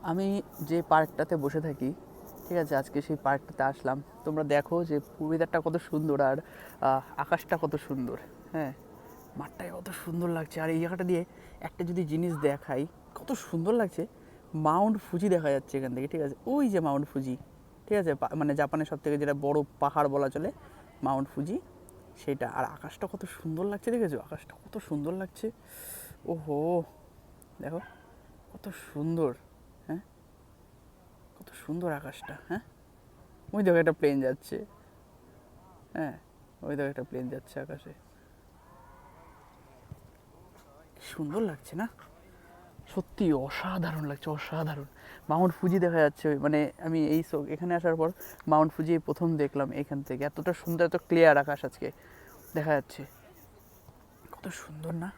আমি যে পার্কটাতে বসে থাকি, ঠিক আছে, আজকে সেই পার্কটাতে আসলাম। তোমরা দেখো যে ওয়েদারটা কত সুন্দর আর আকাশটা কত সুন্দর। হ্যাঁ, মাঠটায় কত সুন্দর লাগছে। আর এই জায়গাটা দিয়ে একটা যদি জিনিস দেখাই, কত সুন্দর লাগছে। মাউন্ট ফুজি দেখা যাচ্ছে এখান থেকে, ঠিক আছে, ওই যে মাউন্ট ফুজি, ঠিক আছে, মানে জাপানের সব থেকে যেটা বড় পাহাড় বলা চলে, মাউন্ট ফুজি, সেটা। আর আকাশটা কত সুন্দর লাগছে, দেখেছো আকাশটা কত সুন্দর লাগছে। ওহো, দেখো কত সুন্দর। হ্যাঁ, কত সুন্দর আকাশটা। হ্যাঁ, ওই দেখো একটা প্লেন যাচ্ছে। হ্যাঁ, ওই দেখো একটা প্লেন যাচ্ছে আকাশে। কি সুন্দর লাগছে না? সত্যি অসাধারণ লাগছে, অসাধারণ। মাউন্ট ফুজি দেখা যাচ্ছে, মানে আমি এখানে আসার পর মাউন্ট ফুজি প্রথম দেখলাম এখান থেকে। এতটা সুন্দর, এত ক্লিয়ার আকাশ আজকে দেখা যাচ্ছে, কত সুন্দর না?